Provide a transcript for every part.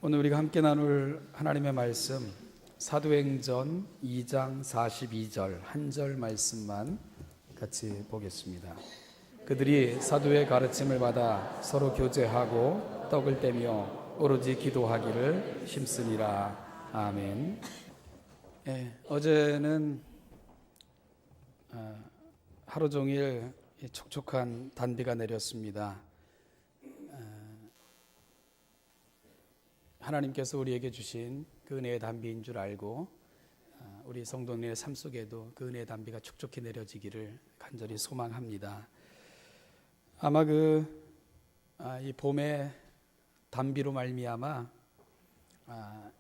오늘 우리가 함께 나눌 하나님의 말씀 사도행전 2장 42절 한 절 말씀만 같이 보겠습니다. 그들이 사도의 가르침을 받아 서로 교제하고 떡을 떼며 오로지 기도하기를 힘쓰니라. 아멘. 어제는 하루 종일 촉촉한 단비가 내렸습니다. 하나님께서 우리에게 주신 그 은혜의 단비인 줄 알고 우리 성도님의 삶 속에도 그 은혜의 단비가 촉촉히 내려지기를 간절히 소망합니다. 아마 이 봄의 단비로 말미암아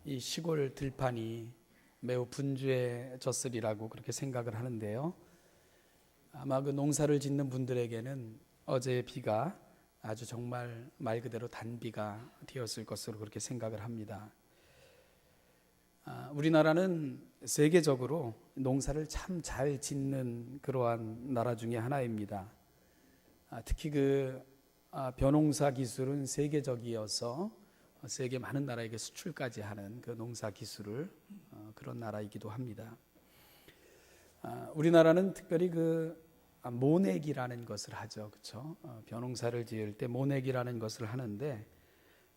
이 시골 들판이 매우 분주해졌으리라고 그렇게 생각을 하는데요. 아마 그 농사를 짓는 분들에게는 어제의 비가 아주 정말 말 그대로 단비가 되었을 것으로 그렇게 생각을 합니다. 우리나라는 세계적으로 농사를 참 잘 짓는 그러한 나라 중에 하나입니다. 특히 벼농사 기술은 세계적이어서 세계 많은 나라에게 수출까지 하는 그 농사 기술을 그런 나라이기도 합니다. 우리나라는 특별히 모내기라는 것을 하죠. 그렇죠? 벼농사를 지을 때 모내기라는 것을 하는데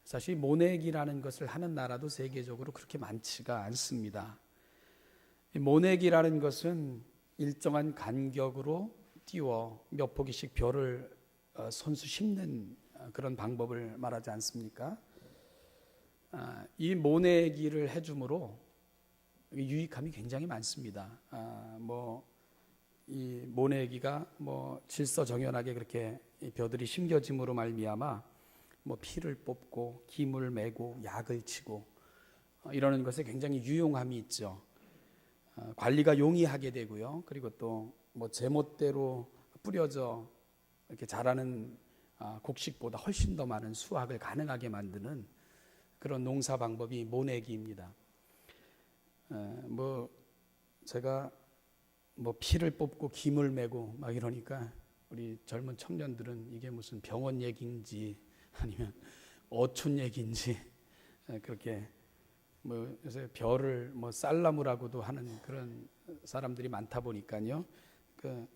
사실 모내기라는 것을 하는 나라도 세계적으로 그렇게 많지가 않습니다. 이 모내기라는 것은 일정한 간격으로 띄워 몇 포기씩 벼를 손수 심는 그런 방법을 말하지 않습니까? 이 모내기를 해줌으로 유익함이 굉장히 많습니다. 이 모내기가 질서정연하게 그렇게 벼들이 심겨짐으로 말미암아 피를 뽑고 김을 메고 약을 치고 이러는 것에 굉장히 유용함이 있죠. 관리가 용이하게 되고요. 그리고 또 제멋대로 뿌려져 이렇게 자라는 곡식보다 훨씬 더 많은 수확을 가능하게 만드는 그런 농사 방법이 모내기입니다. 제가 피를 뽑고 김을 메고 막 이러니까 우리 젊은 청년들은 이게 무슨 병원 얘기인지 아니면 어촌 얘기인지 그렇게 요새 벼를 쌀나무라고도 하는 그런 사람들이 많다 보니까요.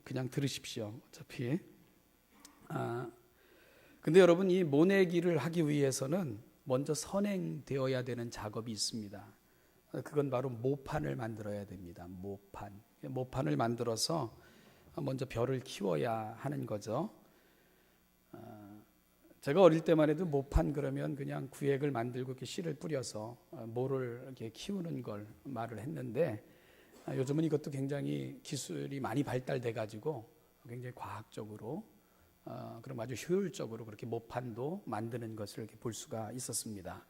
그냥 들으십시오. 어차피. 근데 여러분 이 모내기를 하기 위해서는 먼저 선행되어야 되는 작업이 있습니다. 그건 바로 모판을 만들어야 됩니다. 모판을 만들어서 먼저 벼를 키워야 하는 거죠. 제가 어릴 때만 해도 모판 그러면 그냥 구획을 만들고 이렇게 씨를 뿌려서 모를 이렇게 키우는 걸 말을 했는데 요즘은 이것도 굉장히 기술이 많이 발달돼 가지고 굉장히 과학적으로 그럼 아주 효율적으로 그렇게 모판도 만드는 것을 이렇게 볼 수가 있었습니다.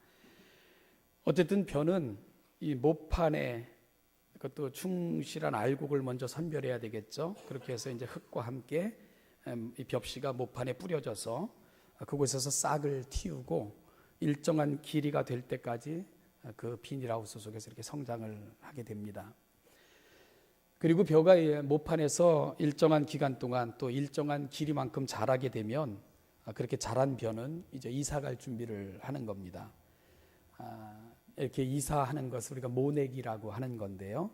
어쨌든 벼는 이 모판에 그것도 충실한 알곡을 먼저 선별해야 되겠죠. 그렇게 해서 이제 흙과 함께 이 벽씨가 모판에 뿌려져서 그곳에서 싹을 틔우고 일정한 길이가 될 때까지 그 비닐하우스 속에서 이렇게 성장을 하게 됩니다. 그리고 벼가 모판에서 일정한 기간 동안 또 일정한 길이만큼 자라게 되면 그렇게 자란 벼는 이제 이사갈 준비를 하는 겁니다. 이렇게 이사하는 것을 우리가 모내기라고 하는 건데요.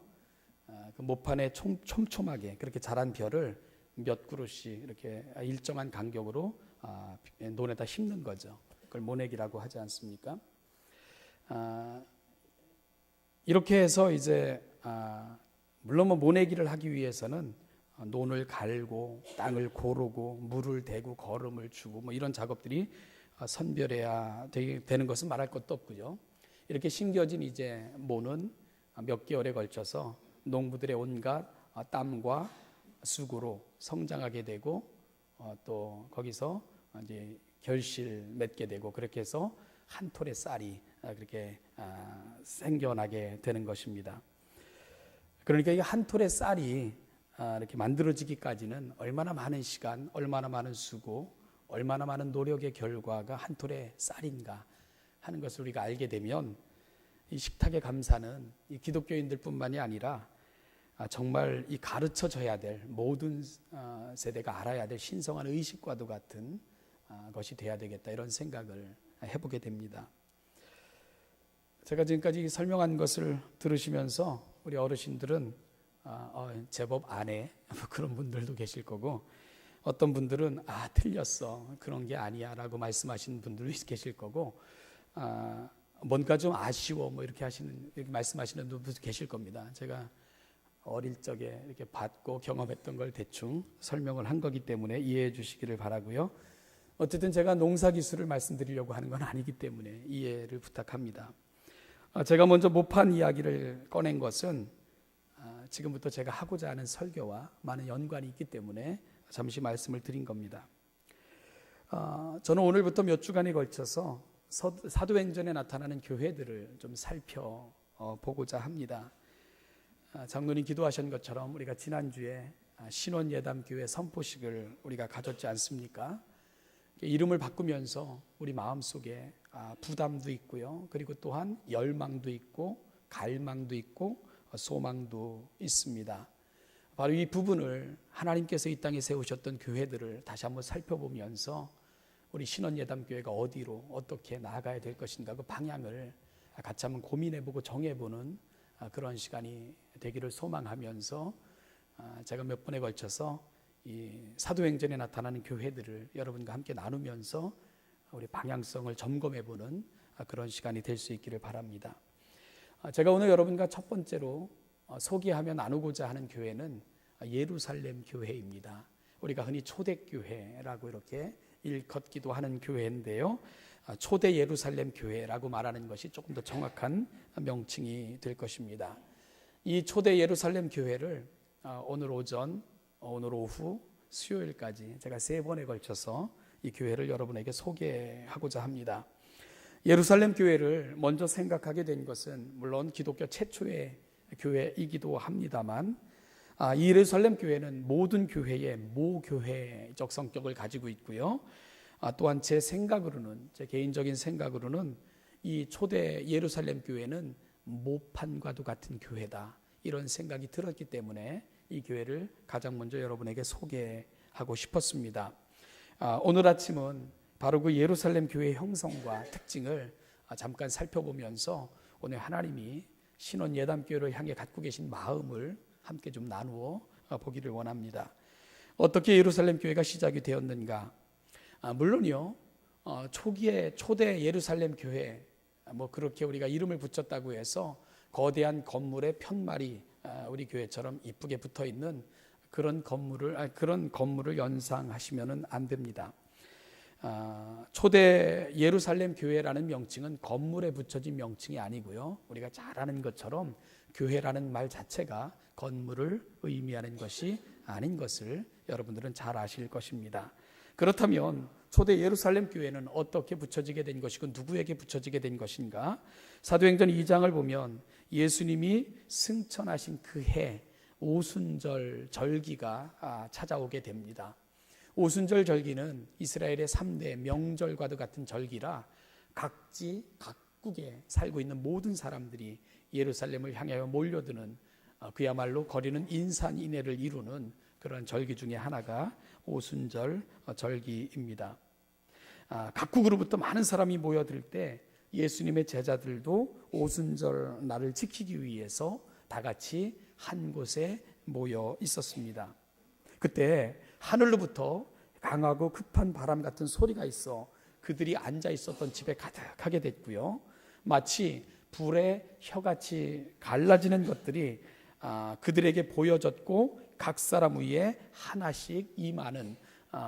그 모판에 촘촘하게 그렇게 자란 벼를 몇 그루씩 이렇게 일정한 간격으로 논에다 심는 거죠. 그걸 모내기라고 하지 않습니까? 이렇게 해서 이제 물론 모내기를 하기 위해서는 논을 갈고 땅을 고르고 물을 대고 거름을 주고 이런 작업들이 선별해야 되는 것은 말할 것도 없고요. 이렇게 심겨진 이제 모는 몇 개월에 걸쳐서 농부들의 온갖 땀과 수고로 성장하게 되고 또 거기서 이제 결실 맺게 되고 그렇게 해서 한 톨의 쌀이 그렇게 생겨나게 되는 것입니다. 그러니까 이 한 톨의 쌀이 이렇게 만들어지기까지는 얼마나 많은 시간, 얼마나 많은 수고, 얼마나 많은 노력의 결과가 한 톨의 쌀인가 하는 것을 우리가 알게 되면 이 식탁의 감사는 이 기독교인들뿐만이 아니라 정말 이 가르쳐져야 될 모든 세대가 알아야 될 신성한 의식과도 같은 것이 돼야 되겠다 이런 생각을 해보게 됩니다. 제가 지금까지 설명한 것을 들으시면서 우리 어르신들은 제법 안 해. 그런 분들도 계실 거고, 어떤 분들은 틀렸어. 그런 게 아니야 라고 말씀하시는 분들도 계실 거고, 뭔가 좀 아쉬워 이렇게 말씀하시는 분들도 계실 겁니다. 제가 어릴 적에 이렇게 봤고 경험했던 걸 대충 설명을 한 거기 때문에 이해해 주시기를 바라고요. 어쨌든 제가 농사 기술을 말씀드리려고 하는 건 아니기 때문에 이해를 부탁합니다. 제가 먼저 모판 이야기를 꺼낸 것은 지금부터 제가 하고자 하는 설교와 많은 연관이 있기 때문에 잠시 말씀을 드린 겁니다. 저는 오늘부터 몇 주간에 걸쳐서 사도행전에 나타나는 교회들을 좀 살펴보고자 합니다. 장로님 기도하신 것처럼 우리가 지난주에 신원예담교회 선포식을 우리가 가졌지 않습니까? 이름을 바꾸면서 우리 마음속에 부담도 있고요. 그리고 또한 열망도 있고 갈망도 있고 소망도 있습니다. 바로 이 부분을 하나님께서 이 땅에 세우셨던 교회들을 다시 한번 살펴보면서 우리 신원예담교회가 어디로 어떻게 나아가야 될 것인가 그 방향을 같이 한번 고민해보고 정해보는 그런 시간이 되기를 소망하면서 제가 몇 번에 걸쳐서 이 사도행전에 나타나는 교회들을 여러분과 함께 나누면서 우리 방향성을 점검해보는 그런 시간이 될 수 있기를 바랍니다. 제가 오늘 여러분과 첫 번째로 소개하며 나누고자 하는 교회는 예루살렘 교회입니다. 우리가 흔히 초대교회라고 이렇게 일컫기도 하는 교회인데요. 초대 예루살렘 교회라고 말하는 것이 조금 더 정확한 명칭이 될 것입니다. 이 초대 예루살렘 교회를 오늘 오전, 오늘 오후, 수요일까지 제가 3번에 걸쳐서 이 교회를 여러분에게 소개하고자 합니다. 예루살렘 교회를 먼저 생각하게 된 것은 물론 기독교 최초의 교회이기도 합니다만 이 예루살렘 교회는 모든 교회의 모교회적 성격을 가지고 있고요. 또한 제 개인적인 생각으로는 이 초대 예루살렘 교회는 모판과도 같은 교회다 이런 생각이 들었기 때문에 이 교회를 가장 먼저 여러분에게 소개하고 싶었습니다. 오늘 아침은 바로 그 예루살렘 교회의 형성과 특징을 잠깐 살펴보면서 오늘 하나님이 신원예담교회를 향해 갖고 계신 마음을 함께 좀 나누어 보기를 원합니다. 어떻게 예루살렘 교회가 시작이 되었는가? 물론요, 초기에 초대 예루살렘 교회 그렇게 우리가 이름을 붙였다고 해서 거대한 건물의 편말이 우리 교회처럼 이쁘게 붙어 있는 그런 건물을 연상하시면은 안 됩니다. 초대 예루살렘 교회라는 명칭은 건물에 붙여진 명칭이 아니고요. 우리가 잘 아는 것처럼 교회라는 말 자체가 건물을 의미하는 것이 아닌 것을 여러분들은 잘 아실 것입니다. 그렇다면 초대 예루살렘 교회는 어떻게 붙여지게 된 것이고 누구에게 붙여지게 된 것인가? 사도행전 2장을 보면 예수님이 승천하신 그 해 오순절 절기가 찾아오게 됩니다. 오순절 절기는 이스라엘의 3대 명절과도 같은 절기라 각국에 살고 있는 모든 사람들이 예루살렘을 향하여 몰려드는 그야말로 거리는 인산인해를 이루는 그런 절기 중에 하나가 오순절 절기입니다. 각국으로부터 많은 사람이 모여들 때 예수님의 제자들도 오순절 날을 지키기 위해서 다 같이 한 곳에 모여 있었습니다. 그때 하늘로부터 강하고 급한 바람 같은 소리가 있어 그들이 앉아 있었던 집에 가득하게 됐고요. 마치 불에 혀같이 갈라지는 것들이 그들에게 보여졌고 각 사람 위에 하나씩 임하는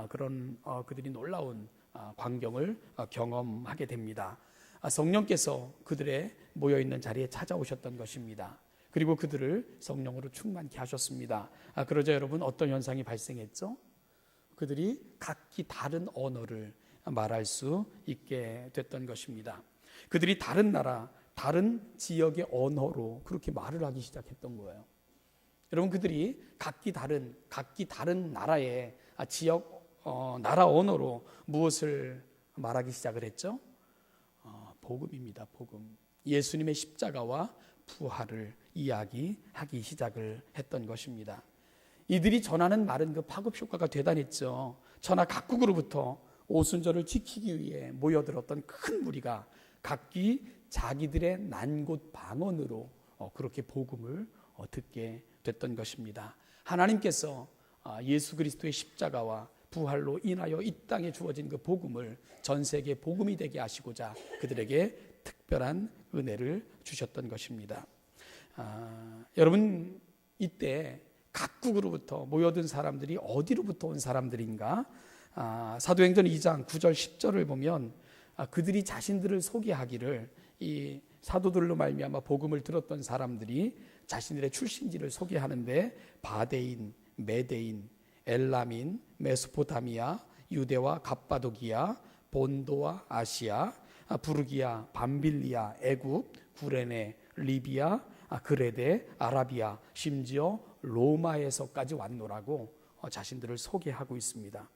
그런 그들이 놀라운 광경을 경험하게 됩니다. 성령께서 그들의 모여있는 자리에 찾아오셨던 것입니다. 그리고 그들을 성령으로 충만케 하셨습니다. 그러자 여러분 어떤 현상이 발생했죠? 그들이 각기 다른 언어를 말할 수 있게 됐던 것입니다. 그들이 다른 나라, 다른 지역의 언어로 그렇게 말을 하기 시작했던 거예요. 여러분 그들이 각기 다른 나라의 지역 나라 언어로 무엇을 말하기 시작을 했죠? 복음입니다. 복음. 예수님의 십자가와 부활을 이야기하기 시작을 했던 것입니다. 이들이 전하는 말은 그 파급 효과가 대단했죠. 천하 각국으로부터 오순절을 지키기 위해 모여들었던 큰 무리가 각기 자기들의 난 곳 방언으로 그렇게 복음을 듣게 됐던 것입니다. 하나님께서 예수 그리스도의 십자가와 부활로 인하여 이 땅에 주어진 그 복음을 전 세계 복음이 되게 하시고자 그들에게 특별한 은혜를 주셨던 것입니다. 여러분, 이때 각국으로부터 모여든 사람들이 어디로부터 온 사람들인가? 사도행전 2장 9절 10절을 보면 그들이 자신들을 소개하기를, 이 사도들로 말미암아 복음을 들었던 사람들이 자신들의 출신지를 소개하는데 바데인, 메데인, 엘람인, 메소포타미아, 유대와 갑바도기아, 본도와 아시아, 부르기아, 밤빌리아, 애굽, 구레네, 리비아, 그레데, 아라비아, 심지어 로마에서까지 왔노라고 자신들을 소개하고 있습니다.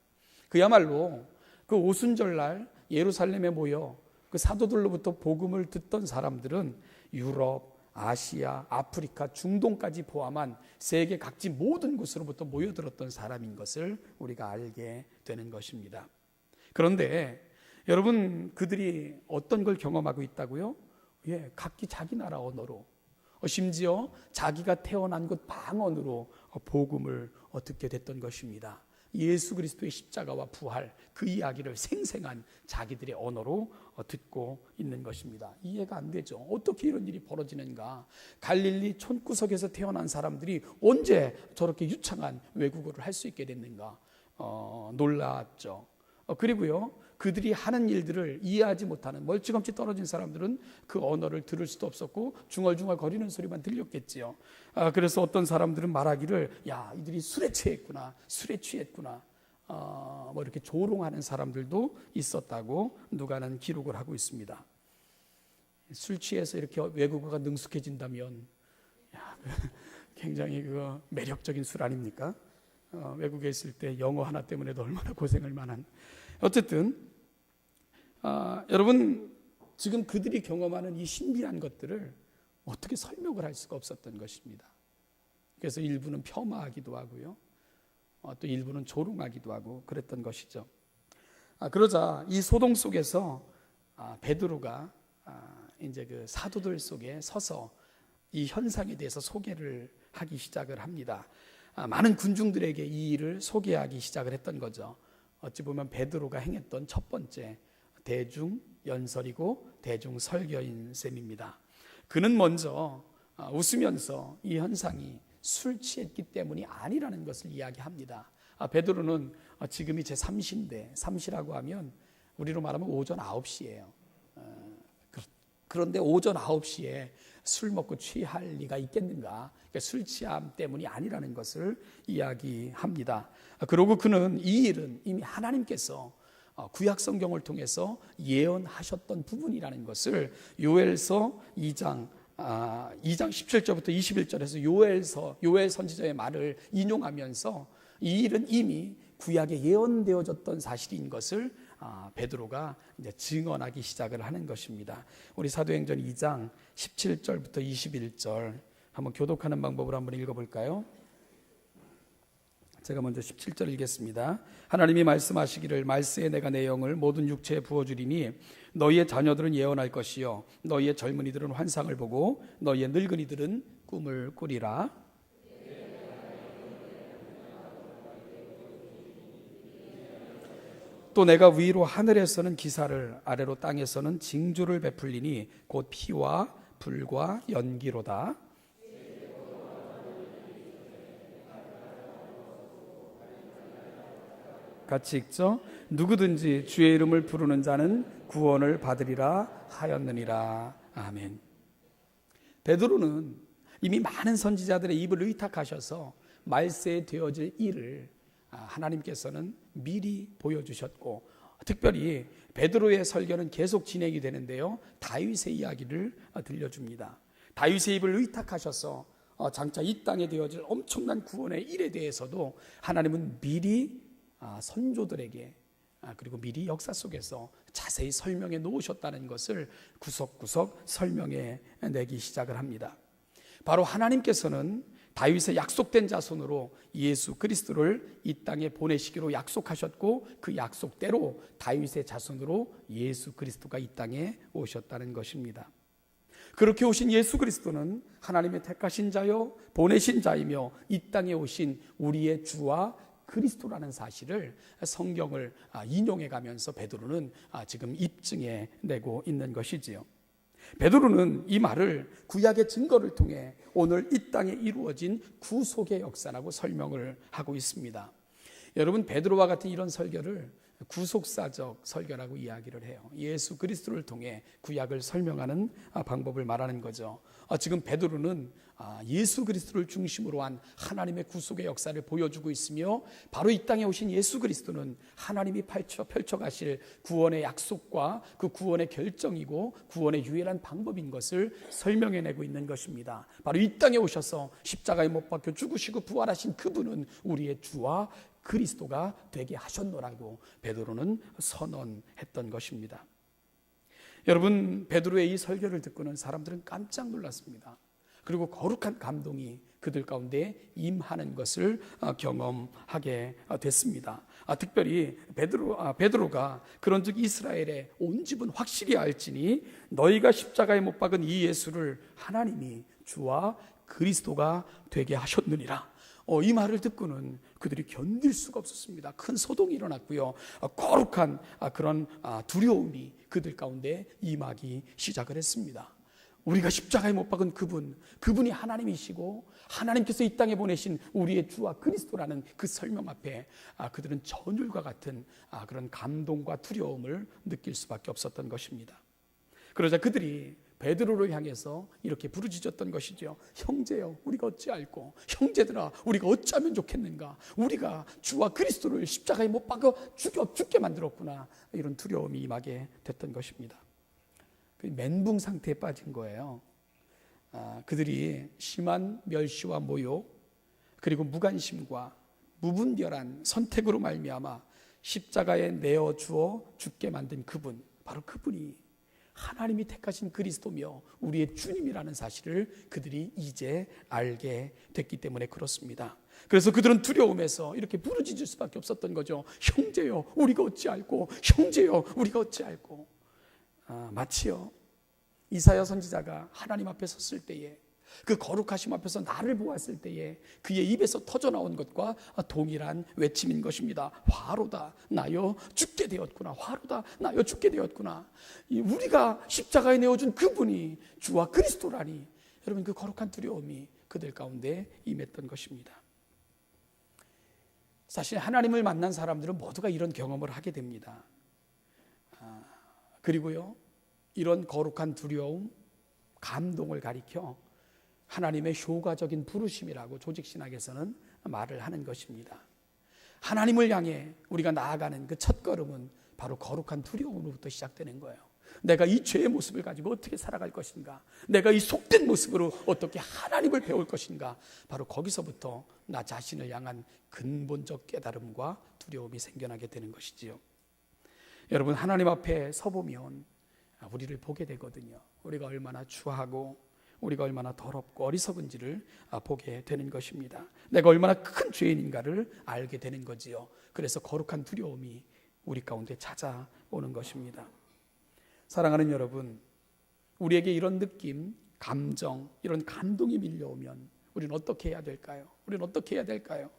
그야말로 그 오순절날 예루살렘에 모여 그 사도들로부터 복음을 듣던 사람들은 유럽, 아시아, 아프리카, 중동까지 포함한 세계 각지 모든 곳으로부터 모여들었던 사람인 것을 우리가 알게 되는 것입니다. 그런데 여러분, 그들이 어떤 걸 경험하고 있다고요? 각기 자기 나라 언어로, 심지어 자기가 태어난 곳 방언으로 복음을 듣게 됐던 것입니다. 예수 그리스도의 십자가와 부활, 그 이야기를 생생한 자기들의 언어로 듣고 있는 것입니다. 이해가 안 되죠. 어떻게 이런 일이 벌어지는가? 갈릴리 촌구석에서 태어난 사람들이 언제 저렇게 유창한 외국어를 할 수 있게 됐는가? 놀랐죠. 그리고요, 그들이 하는 일들을 이해하지 못하는 멀찌감치 떨어진 사람들은 그 언어를 들을 수도 없었고 중얼중얼 거리는 소리만 들렸겠지요. 그래서 어떤 사람들은 말하기를, 야, 이들이 술에 취했구나, 술에 취했구나, 뭐 이렇게 조롱하는 사람들도 있었다고 누가는 기록을 하고 있습니다. 술 취해서 이렇게 외국어가 능숙해진다면 굉장히 매력적인 술 아닙니까? 외국에 있을 때 영어 하나 때문에도 얼마나 고생을 만한. 어쨌든 여러분, 지금 그들이 경험하는 이 신비한 것들을 어떻게 설명을 할 수가 없었던 것입니다. 그래서 일부는 폄하하기도 하고요, 또 일부는 조롱하기도 하고 그랬던 것이죠. 그러자 이 소동 속에서 베드로가 이제 그 사도들 속에 서서 이 현상에 대해서 소개를 하기 시작을 합니다. 많은 군중들에게 이 일을 소개하기 시작을 했던 거죠. 어찌 보면 베드로가 행했던 첫 번째 대중연설이고 대중설교인 셈입니다. 그는 먼저 웃으면서 이 현상이 술 취했기 때문이 아니라는 것을 이야기합니다. 베드로는 지금이 제 3시인데, 3시라고 하면 우리로 말하면 오전 9시예요. 그런데 오전 9시에 술 먹고 취할 리가 있겠는가? 그러니까 술 취함 때문이 아니라는 것을 이야기합니다. 그리고 그는 이 일은 이미 하나님께서 구약 성경을 통해서 예언하셨던 부분이라는 것을 요엘서 2장 17절부터 21절에서 요엘 선지자의 말을 인용하면서 이 일은 이미 구약에 예언되어졌던 사실인 것을 베드로가 이제 증언하기 시작을 하는 것입니다. 우리 사도행전 2장 17절부터 21절 한번 교독하는 방법으로 한번 읽어볼까요? 제가 먼저 17절 읽겠습니다. 하나님이 말씀하시기를, 말세에 내가 내 영을 모든 육체에 부어주리니 너희의 자녀들은 예언할 것이요 너희의 젊은이들은 환상을 보고 너희의 늙은이들은 꿈을 꾸리라. 또 내가 위로 하늘에서는 기사를, 아래로 땅에서는 징조를 베풀리니 곧 피와 불과 연기로다. 같이 읽죠. 누구든지 주의 이름을 부르는 자는 구원을 받으리라 하였느니라. 아멘. 베드로는 이미 많은 선지자들의 입을 의탁하셔서 말세에 되어질 일을 하나님께서는 미리 보여주셨고, 특별히 베드로의 설교는 계속 진행이 되는데요, 다윗의 이야기를 들려줍니다. 다윗의 입을 의탁하셔서 장차 이 땅에 되어질 엄청난 구원의 일에 대해서도 하나님은 미리 선조들에게 그리고 미리 역사 속에서 자세히 설명해 놓으셨다는 것을 구석구석 설명해 내기 시작을 합니다. 바로 하나님께서는 다윗의 약속된 자손으로 예수 그리스도를 이 땅에 보내시기로 약속하셨고, 그 약속대로 다윗의 자손으로 예수 그리스도가 이 땅에 오셨다는 것입니다. 그렇게 오신 예수 그리스도는 하나님의 택하신 자요 보내신 자이며 이 땅에 오신 우리의 주와 그리스도라는 사실을 성경을 인용해 가면서 베드로는 지금 입증해 내고 있는 것이지요. 베드로는 이 말을 구약의 증거를 통해 오늘 이 땅에 이루어진 구속의 역사라고 설명을 하고 있습니다. 여러분, 베드로와 같은 이런 설교를 구속사적 설교라고 이야기를 해요. 예수 그리스도를 통해 구약을 설명하는 방법을 말하는 거죠. 지금 베드로는 예수 그리스도를 중심으로 한 하나님의 구속의 역사를 보여주고 있으며, 바로 이 땅에 오신 예수 그리스도는 하나님이 펼쳐가실 구원의 약속과 그 구원의 결정이고 구원의 유일한 방법인 것을 설명해내고 있는 것입니다. 바로 이 땅에 오셔서 십자가에 못 박혀 죽으시고 부활하신 그분은 우리의 주와 그리스도가 되게 하셨노라고 베드로는 선언했던 것입니다. 여러분, 베드로의 이 설교를 듣고는 사람들은 깜짝 놀랐습니다. 그리고 거룩한 감동이 그들 가운데 임하는 것을 경험하게 됐습니다. 특별히 베드로가 그런즉 이스라엘의 온 집은 확실히 알지니 너희가 십자가에 못 박은 이 예수를 하나님이 주와 그리스도가 되게 하셨느니라. 이 말을 듣고는 그들이 견딜 수가 없었습니다. 큰 소동이 일어났고요. 거룩한 그런 두려움이 그들 가운데 임하기 시작을 했습니다. 우리가 십자가에 못 박은 그분이 하나님이시고 하나님께서 이 땅에 보내신 우리의 주와 그리스도라는 그 설명 앞에 그들은 전율과 같은 그런 감동과 두려움을 느낄 수밖에 없었던 것입니다. 그러자 그들이 베드로를 향해서 이렇게 부르짖었던 것이죠. 형제여, 우리가 어찌할꼬? 형제들아, 우리가 어찌하면 좋겠는가? 우리가 주와 그리스도를 십자가에 못 박아 죽게 만들었구나. 이런 두려움이 임하게 됐던 것입니다. 멘붕 상태에 빠진 거예요. 그들이 심한 멸시와 모욕, 그리고 무관심과 무분별한 선택으로 말미암아 십자가에 내어 주어 죽게 만든 그분, 바로 그분이 하나님이 택하신 그리스도며 우리의 주님이라는 사실을 그들이 이제 알게 됐기 때문에 그렇습니다. 그래서 그들은 두려움에서 이렇게 부르짖을 수밖에 없었던 거죠. 형제여, 우리가 어찌할꼬? 형제여, 우리가 어찌할꼬? 마치요, 이사야 선지자가 하나님 앞에 섰을 때에, 그 거룩하심 앞에서 나를 보았을 때에 그의 입에서 터져나온 것과 동일한 외침인 것입니다. 화로다, 나여 죽게 되었구나. 화로다, 나여 죽게 되었구나. 우리가 십자가에 내어준 그분이 주와 그리스도라니. 여러분, 그 거룩한 두려움이 그들 가운데 임했던 것입니다. 사실 하나님을 만난 사람들은 모두가 이런 경험을 하게 됩니다. 그리고요, 이런 거룩한 두려움, 감동을 가리켜 하나님의 효과적인 부르심이라고 조직신학에서는 말을 하는 것입니다. 하나님을 향해 우리가 나아가는 그 첫걸음은 바로 거룩한 두려움으로부터 시작되는 거예요. 내가 이 죄의 모습을 가지고 어떻게 살아갈 것인가? 내가 이 속된 모습으로 어떻게 하나님을 배울 것인가? 바로 거기서부터 나 자신을 향한 근본적 깨달음과 두려움이 생겨나게 되는 것이지요. 여러분, 하나님 앞에 서보면 우리를 보게 되거든요. 우리가 얼마나 추하고 우리가 얼마나 더럽고 어리석은지를 보게 되는 것입니다. 내가 얼마나 큰 죄인인가를 알게 되는 거지요. 그래서 거룩한 두려움이 우리 가운데 찾아오는 것입니다. 사랑하는 여러분, 우리에게 이런 느낌, 감정, 이런 감동이 밀려오면 우리는 어떻게 해야 될까요? 우리는 어떻게 해야 될까요?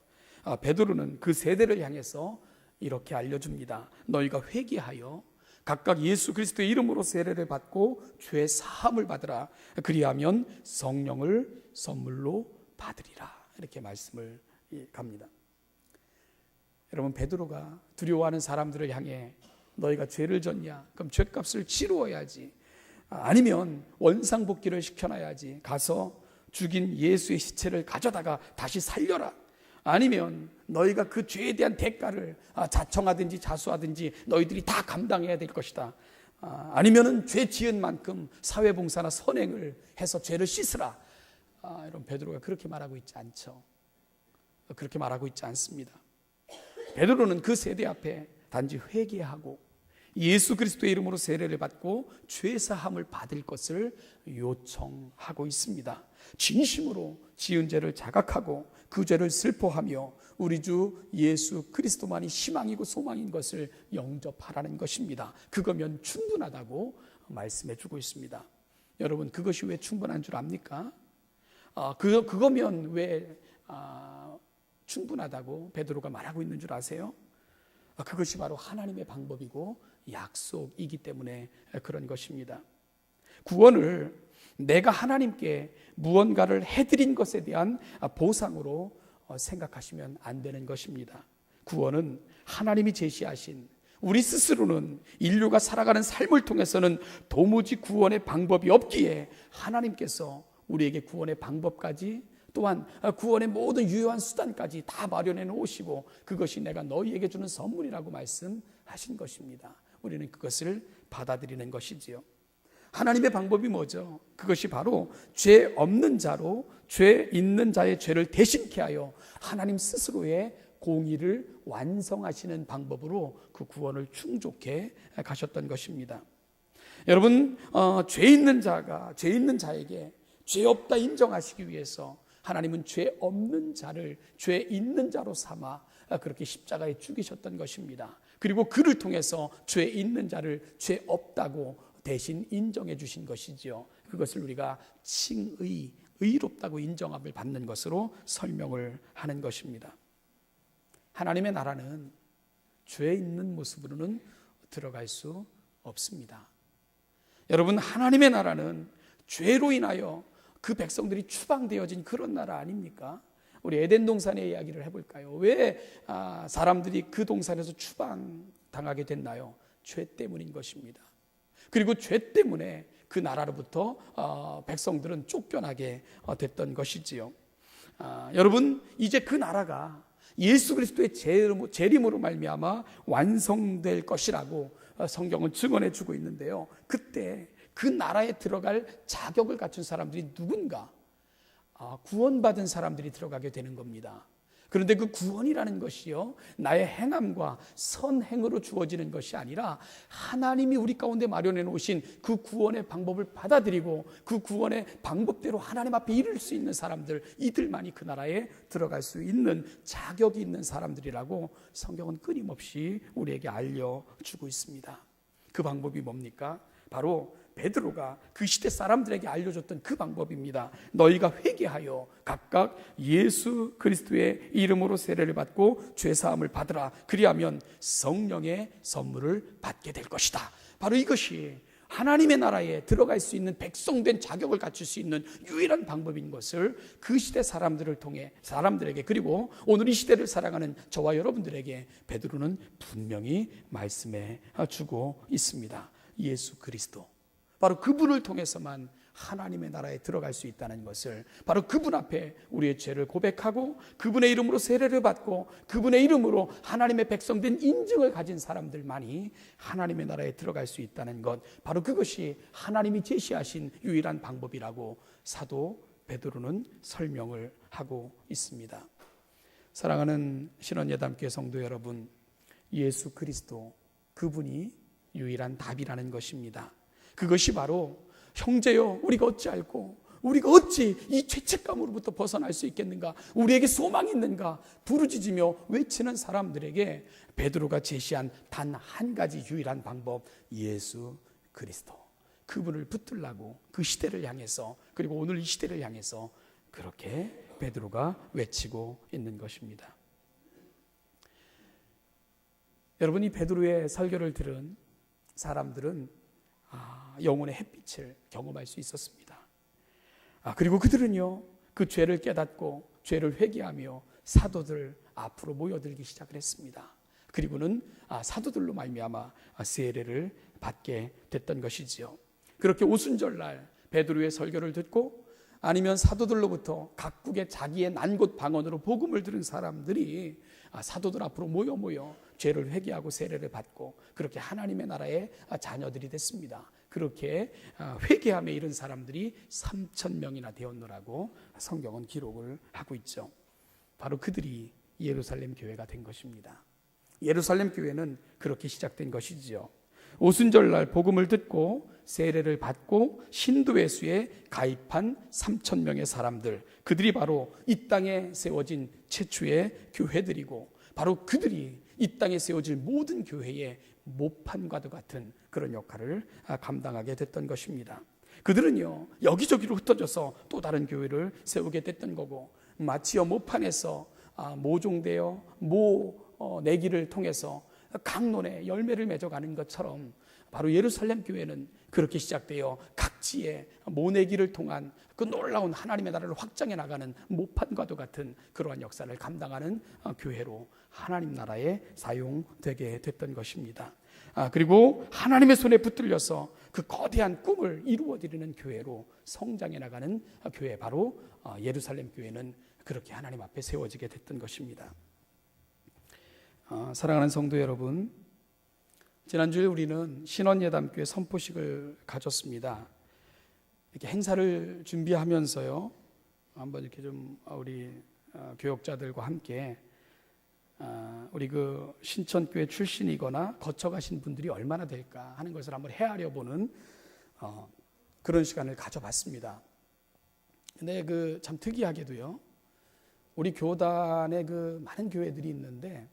베드로는 그 세대를 향해서 이렇게 알려줍니다. 너희가 회개하여 각각 예수 그리스도의 이름으로 세례를 받고 죄 사함을 받으라. 그리하면 성령을 선물로 받으리라. 이렇게 말씀을 갑니다. 여러분, 베드로가 두려워하는 사람들을 향해 너희가 죄를 졌냐? 그럼 죄값을 치루어야지. 아니면 원상복귀를 시켜놔야지. 가서 죽인 예수의 시체를 가져다가 다시 살려라. 아니면 너희가 그 죄에 대한 대가를 자청하든지 자수하든지 너희들이 다 감당해야 될 것이다. 아니면은 죄 지은 만큼 사회봉사나 선행을 해서 죄를 씻으라. 여러분, 베드로가 그렇게 말하고 있지 않죠. 그렇게 말하고 있지 않습니다. 베드로는 그 세대 앞에 단지 회개하고 예수 그리스도의 이름으로 세례를 받고 죄사함을 받을 것을 요청하고 있습니다. 진심으로 지은 죄를 자각하고 그 죄를 슬퍼하며 우리 주 예수 그리스도만이 희망이고 소망인 것을 영접하라는 것입니다. 그거면 충분하다고 말씀해 주고 있습니다. 여러분, 그것이 왜 충분한 줄 압니까? 그거면 왜 충분하다고 베드로가 말하고 있는 줄 아세요? 그것이 바로 하나님의 방법이고 약속이기 때문에 그런 것입니다. 구원을 내가 하나님께 무언가를 해드린 것에 대한 보상으로 생각하시면 안 되는 것입니다. 구원은 하나님이 제시하신, 우리 스스로는 인류가 살아가는 삶을 통해서는 도무지 구원의 방법이 없기에 하나님께서 우리에게 구원의 방법까지, 또한 구원의 모든 유효한 수단까지 다 마련해 놓으시고 그것이 내가 너희에게 주는 선물이라고 말씀하신 것입니다. 우리는 그것을 받아들이는 것이지요. 하나님의 방법이 뭐죠? 그것이 바로 죄 없는 자로 죄 있는 자의 죄를 대신케 하여 하나님 스스로의 공의를 완성하시는 방법으로 그 구원을 충족해 가셨던 것입니다. 여러분, 죄 있는 자에게 죄 없다 인정하시기 위해서 하나님은 죄 없는 자를 죄 있는 자로 삼아 그렇게 십자가에 죽이셨던 것입니다. 그리고 그를 통해서 죄 있는 자를 죄 없다고 대신 인정해 주신 것이지요. 그것을 우리가 칭의, 의롭다고 인정함을 받는 것으로 설명을 하는 것입니다. 하나님의 나라는 죄 있는 모습으로는 들어갈 수 없습니다. 여러분, 하나님의 나라는 죄로 인하여 그 백성들이 추방되어진 그런 나라 아닙니까? 우리 에덴 동산의 이야기를 해볼까요? 왜 사람들이 그 동산에서 추방당하게 됐나요? 죄 때문인 것입니다. 그리고 죄 때문에 그 나라로부터 백성들은 쫓겨나게 됐던 것이지요. 여러분, 이제 그 나라가 예수 그리스도의 재림으로 말미암아 완성될 것이라고 성경은 증언해 주고 있는데요. 그때 그 나라에 들어갈 자격을 갖춘 사람들이 누군가? 구원받은 사람들이 들어가게 되는 겁니다. 그런데 그 구원이라는 것이요, 나의 행함과 선행으로 주어지는 것이 아니라 하나님이 우리 가운데 마련해 놓으신 그 구원의 방법을 받아들이고 그 구원의 방법대로 하나님 앞에 이를 수 있는 사람들, 이들만이 그 나라에 들어갈 수 있는 자격이 있는 사람들이라고 성경은 끊임없이 우리에게 알려주고 있습니다. 그 방법이 뭡니까? 바로 베드로가 그 시대 사람들에게 알려줬던 그 방법입니다. 너희가 회개하여 각각 예수 그리스도의 이름으로 세례를 받고 죄사함을 받으라. 그리하면 성령의 선물을 받게 될 것이다. 바로 이것이 하나님의 나라에 들어갈 수 있는 백성된 자격을 갖출 수 있는 유일한 방법인 것을 그 시대 사람들을 통해 사람들에게, 그리고 오늘 이 시대를 살아가는 저와 여러분들에게 베드로는 분명히 말씀해 주고 있습니다. 예수 그리스도, 바로 그분을 통해서만 하나님의 나라에 들어갈 수 있다는 것을, 바로 그분 앞에 우리의 죄를 고백하고 그분의 이름으로 세례를 받고 그분의 이름으로 하나님의 백성된 인증을 가진 사람들만이 하나님의 나라에 들어갈 수 있다는 것, 바로 그것이 하나님이 제시하신 유일한 방법이라고 사도 베드로는 설명을 하고 있습니다. 사랑하는 신원예담교회 성도 여러분, 예수 그리스도, 그분이 유일한 답이라는 것입니다. 그것이 바로 형제여 우리가 어찌 알고 우리가 어찌 이 죄책감으로부터 벗어날 수 있겠는가, 우리에게 소망이 있는가 부르짖으며 외치는 사람들에게 베드로가 제시한 단 한 가지 유일한 방법, 예수 그리스도, 그분을 붙들라고 그 시대를 향해서, 그리고 오늘 이 시대를 향해서 그렇게 베드로가 외치고 있는 것입니다. 여러분, 이 베드로의 설교를 들은 사람들은 영혼의 햇빛을 경험할 수 있었습니다. 그리고 그들은요, 그 죄를 깨닫고 죄를 회개하며 사도들 앞으로 모여들기 시작을 했습니다. 그리고는 사도들로 말미암아 세례를 받게 됐던 것이지요. 그렇게 오순절날 베드로의 설교를 듣고 아니면 사도들로부터 각국의 자기의 난곳 방언으로 복음을 들은 사람들이 사도들 앞으로 모여 죄를 회개하고 세례를 받고 그렇게 하나님의 나라의 자녀들이 됐습니다. 그렇게 회개함에 이른 사람들이 3,000명이나 되었노라고 성경은 기록을 하고 있죠. 바로 그들이 예루살렘 교회가 된 것입니다. 예루살렘 교회는 그렇게 시작된 것이지요. 오순절날 복음을 듣고 세례를 받고 신도의 수에 가입한 3,000명의 사람들, 그들이 바로 이 땅에 세워진 최초의 교회들이고, 바로 그들이 이 땅에 세워질 모든 교회의 모판과도 같은 그런 역할을 감당하게 됐던 것입니다. 그들은요 여기저기로 흩어져서 또 다른 교회를 세우게 됐던 거고, 마치어 모판에서 모종되어 내기를 통해서 강론의 열매를 맺어가는 것처럼 바로 예루살렘 교회는 그렇게 시작되어 각지의 모내기를 통한 그 놀라운 하나님의 나라를 확장해 나가는 모판과도 같은 그러한 역사를 감당하는 교회로 하나님 나라에 사용되게 됐던 것입니다. 그리고 하나님의 손에 붙들려서 그 거대한 꿈을 이루어드리는 교회로 성장해 나가는 교회, 바로 예루살렘 교회는 그렇게 하나님 앞에 세워지게 됐던 것입니다. 사랑하는 성도 여러분, 지난주에 우리는 신원예담교회 선포식을 가졌습니다. 이렇게 행사를 준비하면서요, 한번 이렇게 좀 우리 교역자들과 함께 우리 그 신천교회 출신이거나 거쳐가신 분들이 얼마나 될까 하는 것을 한번 헤아려 보는 그런 시간을 가져봤습니다. 근데 그 참 특이하게도요, 우리 교단에 그 많은 교회들이 있는데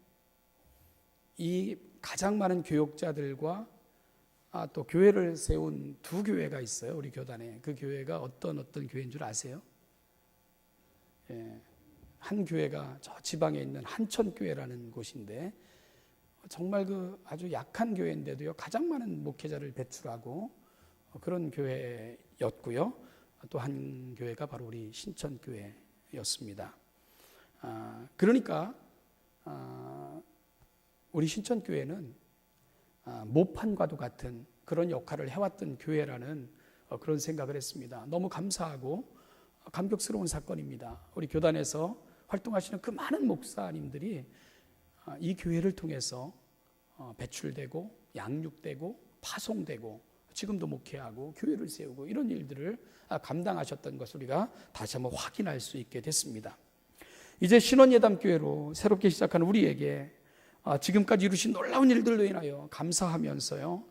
이 가장 많은 교역자들과 또 교회를 세운 두 교회가 있어요. 우리 교단에. 그 교회가 어떤 교회인 줄 아세요? 한 교회가 저 지방에 있는 한천교회라는 곳인데, 정말 그 아주 약한 교회인데도요 가장 많은 목회자를 배출하고 그런 교회였고요. 또 한 교회가 바로 우리 신천교회였습니다. 그러니까 우리 신천교회는 모판과도 같은 그런 역할을 해왔던 교회라는 그런 생각을 했습니다. 너무 감사하고 감격스러운 사건입니다. 우리 교단에서 활동하시는 그 많은 목사님들이 이 교회를 통해서 배출되고 양육되고 파송되고 지금도 목회하고 교회를 세우고 이런 일들을 감당하셨던 것을 우리가 다시 한번 확인할 수 있게 됐습니다. 이제 신원예담교회로 새롭게 시작한 우리에게 지금까지 이루신 놀라운 일들로 인하여 감사하면서요,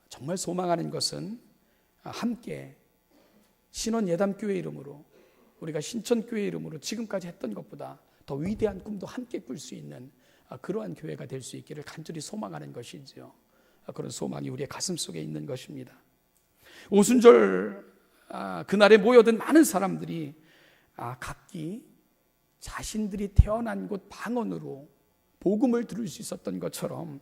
정말 소망하는 것은 함께 신원예담교회 이름으로, 우리가 신천교회 이름으로 지금까지 했던 것보다 더 위대한 꿈도 함께 꿀 수 있는 그러한 교회가 될 수 있기를 간절히 소망하는 것이죠. 그런 소망이 우리의 가슴 속에 있는 것입니다. 오순절 그날에 모여든 많은 사람들이 각기 자신들이 태어난 곳 방언으로 복음을 들을 수 있었던 것처럼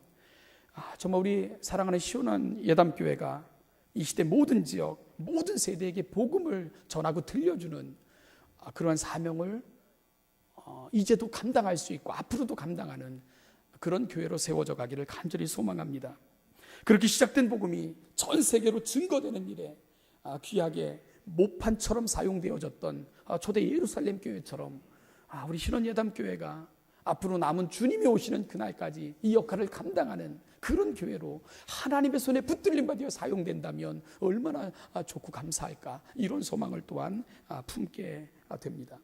정말 우리 사랑하는 시원한 예담교회가 이 시대 모든 지역, 모든 세대에게 복음을 전하고 들려주는 그러한 사명을 이제도 감당할 수 있고 앞으로도 감당하는 그런 교회로 세워져 가기를 간절히 소망합니다. 그렇게 시작된 복음이 전 세계로 증거되는 일에 귀하게 모판처럼 사용되어졌던 초대 예루살렘 교회처럼 우리 신원예담교회가 앞으로 남은 주님이 오시는 그날까지 이 역할을 감당하는 그런 교회로 하나님의 손에 붙들림 받아 사용된다면 얼마나 좋고 감사할까, 이런 소망을 또한 품게 됩니다.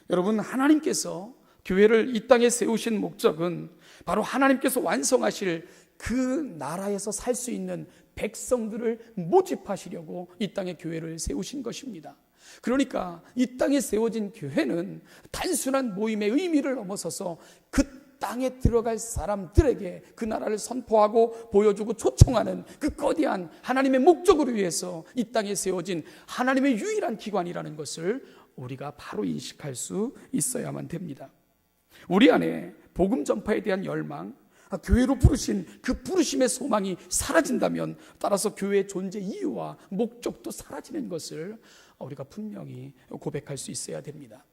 여러분, 하나님께서 교회를 이 땅에 세우신 목적은 바로 하나님께서 완성하실 그 나라에서 살 수 있는 백성들을 모집하시려고 이 땅에 교회를 세우신 것입니다. 그러니까 이 땅에 세워진 교회는 단순한 모임의 의미를 넘어서서 그 땅에 들어갈 사람들에게 그 나라를 선포하고 보여주고 초청하는 그 거대한 하나님의 목적을 위해서 이 땅에 세워진 하나님의 유일한 기관이라는 것을 우리가 바로 인식할 수 있어야만 됩니다. 우리 안에 복음 전파에 대한 열망, 교회로 부르신 그 부르심의 소망이 사라진다면 따라서 교회의 존재 이유와 목적도 사라지는 것을 우리가 분명히 고백할 수 있어야 됩니다.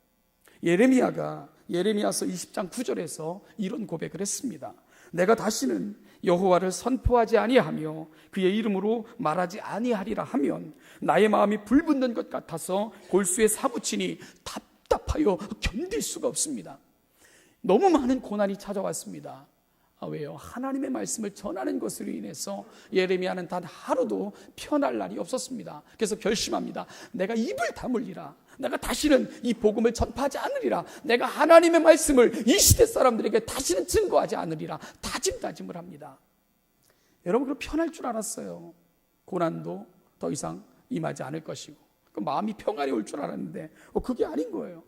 예레미야가 예레미야서 20장 9절에서 이런 고백을 했습니다. 내가 다시는 여호와를 선포하지 아니하며 그의 이름으로 말하지 아니하리라 하면 나의 마음이 불붙는 것 같아서 골수에 사무치니 답답하여 견딜 수가 없습니다. 너무 많은 고난이 찾아왔습니다. 왜요? 하나님의 말씀을 전하는 것으로 인해서 예레미야는 단 하루도 편할 날이 없었습니다. 그래서 결심합니다. 내가 입을 다물리라. 내가 다시는 이 복음을 전파하지 않으리라. 내가 하나님의 말씀을 이 시대 사람들에게 다시는 증거하지 않으리라. 다짐을 합니다. 여러분, 그럼 편할 줄 알았어요. 고난도 더 이상 임하지 않을 것이고, 마음이 평안이 올 줄 알았는데 그게 아닌 거예요.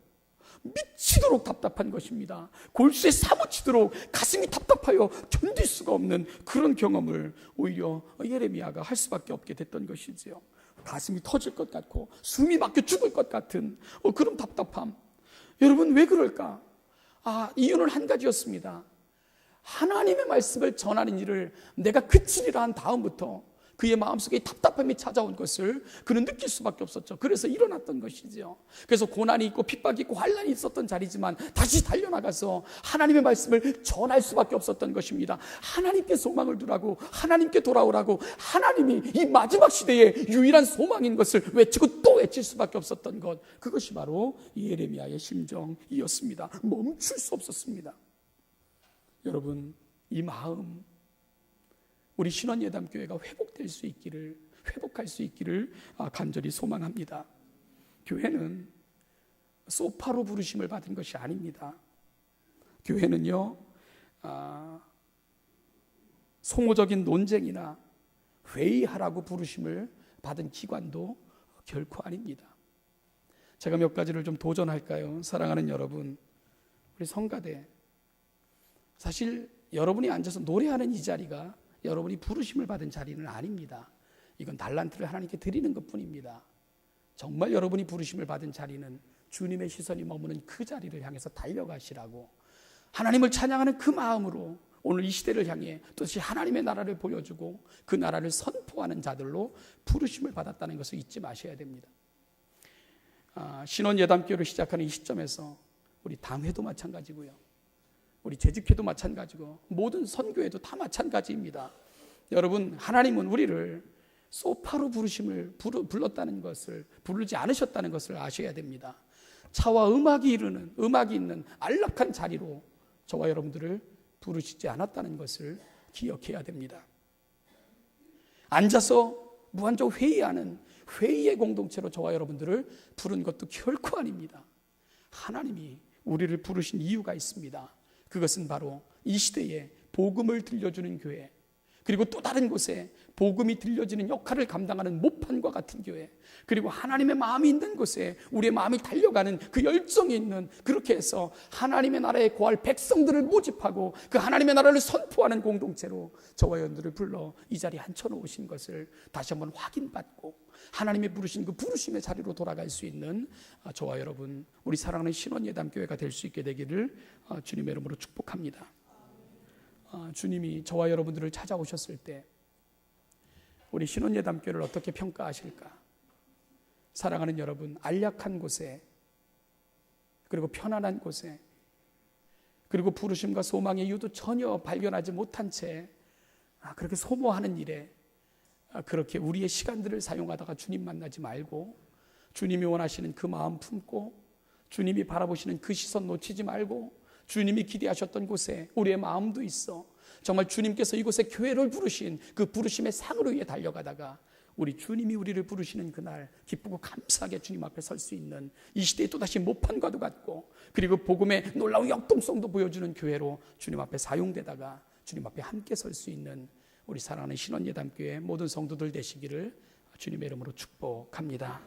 미치도록 답답한 것입니다. 골수에 사무치도록 가슴이 답답하여 견딜 수가 없는 그런 경험을 오히려 예레미야가 할 수밖에 없게 됐던 것이지요. 가슴이 터질 것 같고 숨이 막혀 죽을 것 같은 그런 답답함. 여러분, 왜 그럴까? 이유는 한 가지였습니다. 하나님의 말씀을 전하는 일을 내가 그치리라 한 다음부터 그의 마음속에 답답함이 찾아온 것을 그는 느낄 수밖에 없었죠. 그래서 일어났던 것이죠. 그래서 고난이 있고 핍박이 있고 환난이 있었던 자리지만 다시 달려나가서 하나님의 말씀을 전할 수밖에 없었던 것입니다. 하나님께 소망을 두라고, 하나님께 돌아오라고, 하나님이 이 마지막 시대의 유일한 소망인 것을 외치고 또 외칠 수밖에 없었던 것, 그것이 바로 예레미야의 심정이었습니다. 멈출 수 없었습니다. 여러분, 이 마음, 우리 신원예담교회가 회복할 수 있기를 간절히 소망합니다. 교회는 소파로 부르심을 받은 것이 아닙니다. 교회는요, 소모적인 논쟁이나 회의하라고 부르심을 받은 기관도 결코 아닙니다. 제가 몇 가지를 좀 도전할까요? 사랑하는 여러분, 우리 성가대, 사실 여러분이 앉아서 노래하는 이 자리가 여러분이 부르심을 받은 자리는 아닙니다. 이건 달란트를 하나님께 드리는 것뿐입니다. 정말 여러분이 부르심을 받은 자리는 주님의 시선이 머무는 그 자리를 향해서 달려가시라고, 하나님을 찬양하는 그 마음으로 오늘 이 시대를 향해 또다시 하나님의 나라를 보여주고 그 나라를 선포하는 자들로 부르심을 받았다는 것을 잊지 마셔야 됩니다. 신원예담교회를 시작하는 이 시점에서 우리 당회도 마찬가지고요, 우리 재직회도 마찬가지고 모든 선교회도 다 마찬가지입니다. 여러분, 하나님은 우리를 소파로 불렀다는 것을, 부르지 않으셨다는 것을 아셔야 됩니다. 차와 음악이 있는 안락한 자리로 저와 여러분들을 부르시지 않았다는 것을 기억해야 됩니다. 앉아서 무한정 회의하는 회의의 공동체로 저와 여러분들을 부른 것도 결코 아닙니다. 하나님이 우리를 부르신 이유가 있습니다. 그것은 바로 이 시대에 복음을 들려주는 교회, 그리고 또 다른 곳에 복음이 들려지는 역할을 감당하는 모판과 같은 교회, 그리고 하나님의 마음이 있는 곳에 우리의 마음이 달려가는 그 열정이 있는, 그렇게 해서 하나님의 나라에 거할 백성들을 모집하고 그 하나님의 나라를 선포하는 공동체로 저와 여러분들을 불러 이 자리에 앉혀놓으신 것을 다시 한번 확인받고 하나님이 부르신 그 부르심의 자리로 돌아갈 수 있는 저와 여러분, 우리 사랑하는 신원예담교회가 될 수 있게 되기를 주님의 이름으로 축복합니다. 주님이 저와 여러분들을 찾아오셨을 때 우리 신원예담교회를 어떻게 평가하실까? 사랑하는 여러분, 안락한 곳에, 그리고 편안한 곳에, 그리고 부르심과 소망의 이유도 전혀 발견하지 못한 채 그렇게 소모하는 일에 그렇게 우리의 시간들을 사용하다가 주님 만나지 말고, 주님이 원하시는 그 마음 품고, 주님이 바라보시는 그 시선 놓치지 말고, 주님이 기대하셨던 곳에 우리의 마음도 있어 정말 주님께서 이곳에 교회를 부르신 그 부르심의 상을 위해 달려가다가 우리 주님이 우리를 부르시는 그날 기쁘고 감사하게 주님 앞에 설 수 있는 이 시대에 또다시 모판과도 같고, 그리고 복음의 놀라운 역동성도 보여주는 교회로 주님 앞에 사용되다가 주님 앞에 함께 설 수 있는 우리 사랑하는 신원예담교회 모든 성도들 되시기를 주님의 이름으로 축복합니다.